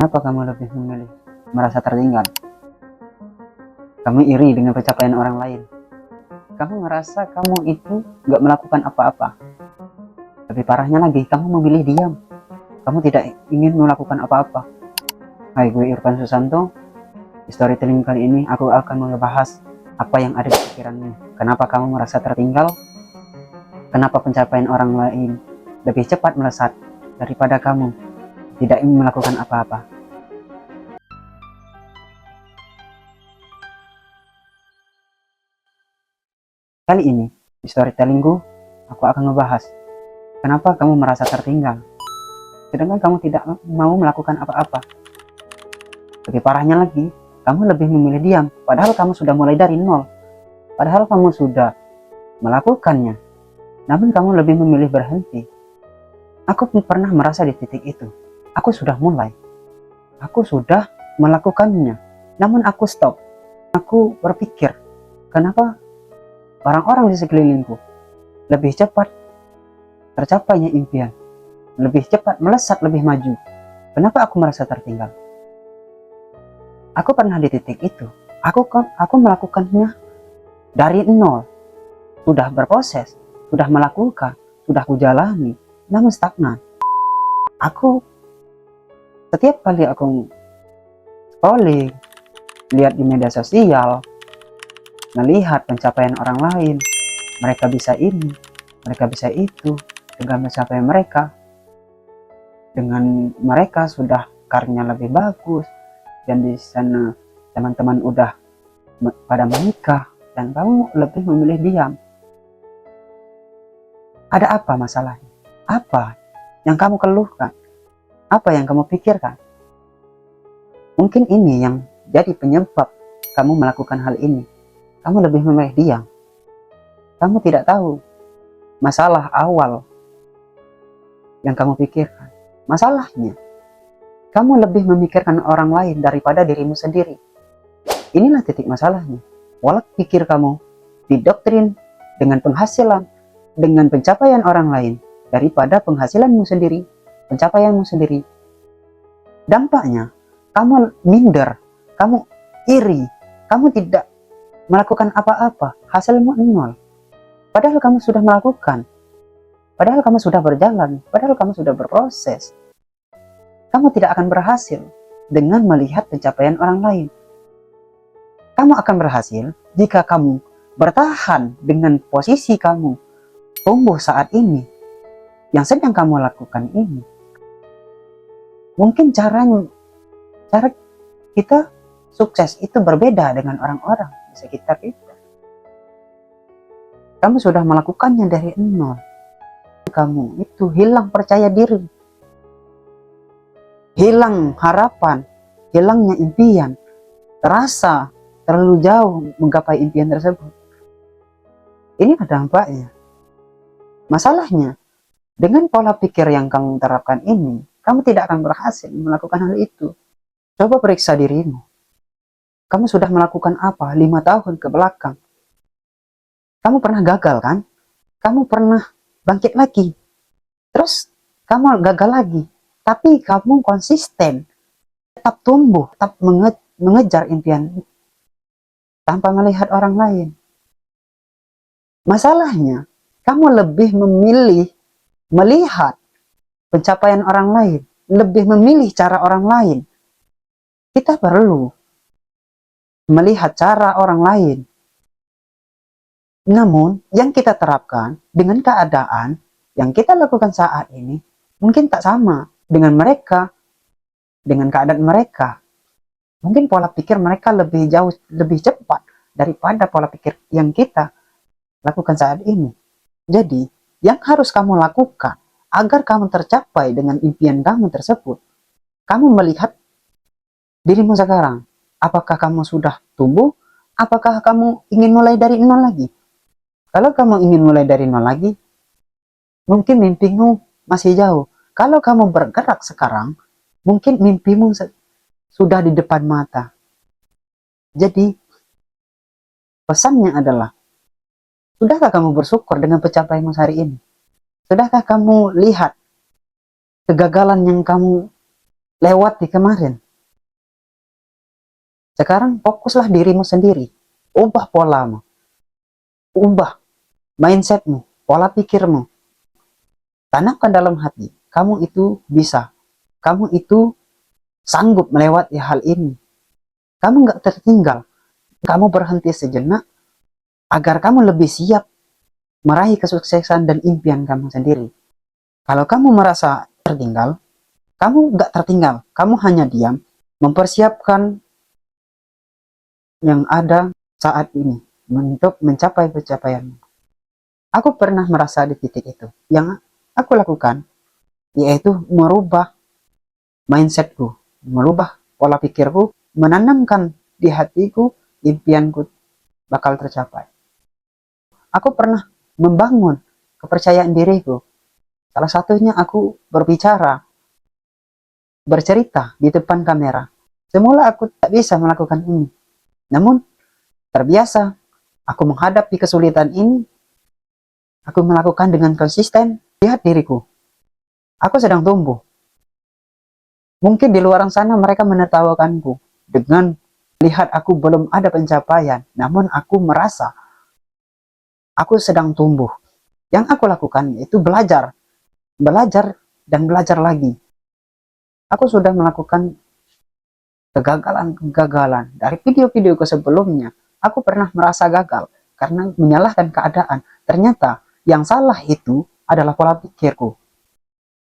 Kenapa kamu lebih memilih merasa tertinggal? Kamu iri dengan pencapaian orang lain. Kamu merasa kamu itu gak melakukan apa-apa. Lebih parahnya lagi, kamu memilih diam. Kamu tidak ingin melakukan apa-apa. Hai, gue Irfan Susanto. Di storytelling kali ini aku akan membahas apa yang ada di pikiranmu. Kenapa kamu merasa tertinggal? Kenapa pencapaian orang lain lebih cepat melesat daripada kamu tidak ingin melakukan apa-apa? Kali ini, di storytellingku, aku akan membahas kenapa kamu merasa tertinggal, sedangkan kamu tidak mau melakukan apa-apa. Lebih parahnya lagi, kamu lebih memilih diam, padahal kamu sudah mulai dari nol. Padahal kamu sudah melakukannya, namun kamu lebih memilih berhenti. Aku pun pernah merasa di titik itu. Aku sudah mulai, aku sudah melakukannya, namun aku stop. Aku berpikir, kenapa orang-orang di sekelilingku lebih cepat tercapainya impian, lebih cepat melesat, lebih maju. Kenapa aku merasa tertinggal? Aku pernah di titik itu. Aku melakukannya dari nol. Sudah berproses, sudah melakukan, sudah kujalani, namun stagnan. Setiap kali aku scrolling, lihat di media sosial, melihat pencapaian orang lain, mereka bisa ini, mereka bisa itu, dengan pencapaian mereka, dengan mereka sudah karirnya lebih bagus, dan di sana teman-teman udah pada menikah, dan kamu lebih memilih diam. Ada apa masalahnya? Apa yang kamu keluhkan? Apa yang kamu pikirkan? Mungkin ini yang jadi penyebab kamu melakukan hal ini. Kamu lebih memilih diam. Kamu tidak tahu masalah awal yang kamu pikirkan. Masalahnya, kamu lebih memikirkan orang lain daripada dirimu sendiri. Inilah titik masalahnya. Walau pikir kamu didoktrin dengan penghasilan, dengan pencapaian orang lain daripada penghasilanmu sendiri, pencapaianmu sendiri. Dampaknya, kamu minder, kamu iri, kamu tidak melakukan apa-apa, hasilmu nol. Padahal kamu sudah melakukan, padahal kamu sudah berjalan, padahal kamu sudah berproses. Kamu tidak akan berhasil dengan melihat pencapaian orang lain. Kamu akan berhasil jika kamu bertahan dengan posisi kamu tumbuh saat ini, yang sedang kamu lakukan ini. Mungkin cara kita sukses itu berbeda dengan orang-orang di sekitar kita. Kamu sudah melakukannya dari nol. Kamu itu hilang percaya diri, hilang harapan, hilangnya impian, terasa terlalu jauh menggapai impian tersebut. Ini ada dampaknya. Masalahnya, dengan pola pikir yang kamu terapkan ini, kamu tidak akan berhasil melakukan hal itu. Coba periksa dirimu. Kamu sudah melakukan apa 5 tahun ke belakang? Kamu pernah gagal kan? Kamu pernah bangkit lagi. Terus kamu gagal lagi. Tapi kamu konsisten. Tetap tumbuh, tetap mengejar impian tanpa melihat orang lain. Masalahnya, kamu lebih memilih melihat pencapaian orang lain, lebih memilih cara orang lain. Kita perlu melihat cara orang lain. Namun, yang kita terapkan dengan keadaan yang kita lakukan saat ini mungkin tak sama dengan mereka, dengan keadaan mereka. Mungkin pola pikir mereka lebih jauh, lebih cepat daripada pola pikir yang kita lakukan saat ini. Jadi, yang harus kamu lakukan agar kamu tercapai dengan impian kamu tersebut, kamu melihat dirimu sekarang. Apakah kamu sudah tumbuh? Apakah kamu ingin mulai dari nol lagi? Kalau kamu ingin mulai dari nol lagi, mungkin mimpimu masih jauh. Kalau kamu bergerak sekarang, mungkin mimpimu sudah di depan mata. Jadi, pesannya adalah, sudahkah kamu bersyukur dengan pencapaianmu hari ini? Sudahkah kamu lihat kegagalan yang kamu lewat di kemarin. Sekarang fokuslah dirimu sendiri. Ubah polamu. Ubah mindsetmu, pola pikirmu. Tanamkan dalam hati, kamu itu bisa. Kamu itu sanggup melewati hal ini. Kamu nggak tertinggal. Kamu berhenti sejenak agar kamu lebih siap meraih kesuksesan dan impian kamu sendiri. Kalau kamu merasa tertinggal, kamu nggak tertinggal. Kamu hanya diam, mempersiapkan yang ada saat ini untuk mencapai pencapaianmu. Aku pernah merasa di titik itu. Yang aku lakukan yaitu merubah mindsetku, merubah pola pikirku, menanamkan di hatiku impianku bakal tercapai. Aku pernah membangun kepercayaan diriku. Salah satunya aku berbicara, bercerita di depan kamera. Semula aku tak bisa melakukan ini. Namun terbiasa aku menghadapi kesulitan ini, aku melakukan dengan konsisten. Lihat diriku, aku sedang tumbuh. Mungkin di luar sana mereka menertawakanku dengan lihat aku belum ada pencapaian, namun aku merasa aku sedang tumbuh. Yang aku lakukan itu belajar, belajar dan belajar lagi. Aku sudah melakukan kegagalan-kegagalan dari video-videoku sebelumnya. Aku pernah merasa gagal karena menyalahkan keadaan. Ternyata yang salah itu adalah pola pikirku.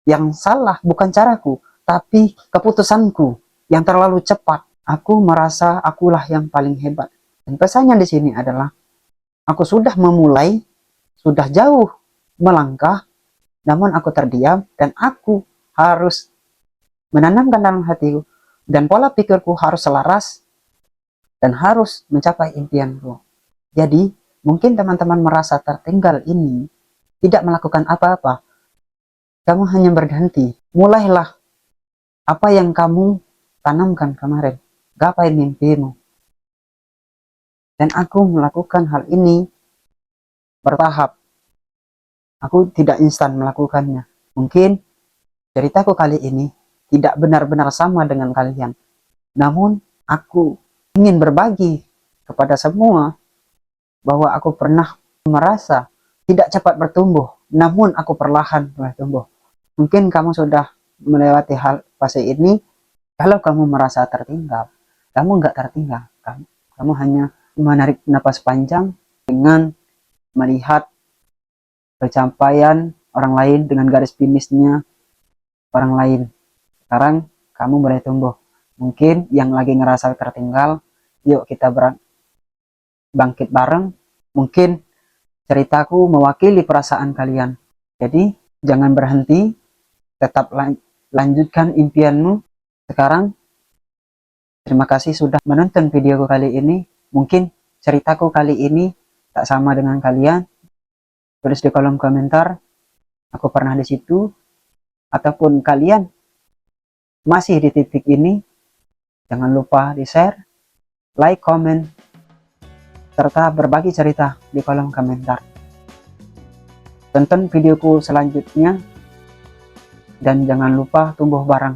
Yang salah bukan caraku, tapi keputusanku yang terlalu cepat. Aku merasa akulah yang paling hebat. Dan pesannya di sini adalah, aku sudah memulai, sudah jauh melangkah, namun aku terdiam dan aku harus menanamkan dalam hatiku dan pola pikirku harus selaras dan harus mencapai impianku. Jadi, mungkin teman-teman merasa tertinggal ini, tidak melakukan apa-apa. Kamu hanya berhenti. Mulailah apa yang kamu tanamkan kemarin. Gapai mimpimu. Dan aku melakukan hal ini bertahap. Aku tidak instan melakukannya. Mungkin ceritaku kali ini tidak benar-benar sama dengan kalian. Namun, aku ingin berbagi kepada semua bahwa aku pernah merasa tidak cepat bertumbuh, namun aku perlahan bertumbuh. Mungkin kamu sudah melewati hal fase ini. Kalau kamu merasa tertinggal, kamu nggak tertinggal. Kamu hanya menarik napas panjang dengan melihat pencapaian orang lain dengan garis finishnya orang lain. Sekarang kamu mulai tumbuh. Mungkin yang lagi ngerasa tertinggal, yuk kita bangkit bareng. Mungkin ceritaku mewakili perasaan kalian. Jadi jangan berhenti, tetap lanjutkan impianmu. Sekarang terima kasih sudah menonton videoku kali ini. Mungkin ceritaku kali ini tak sama dengan kalian. Tulis di kolom komentar, aku pernah di situ, ataupun kalian masih di titik ini. Jangan lupa di share, like, komen, serta berbagi cerita di kolom komentar. Tonton videoku selanjutnya, dan jangan lupa tumbuh bareng.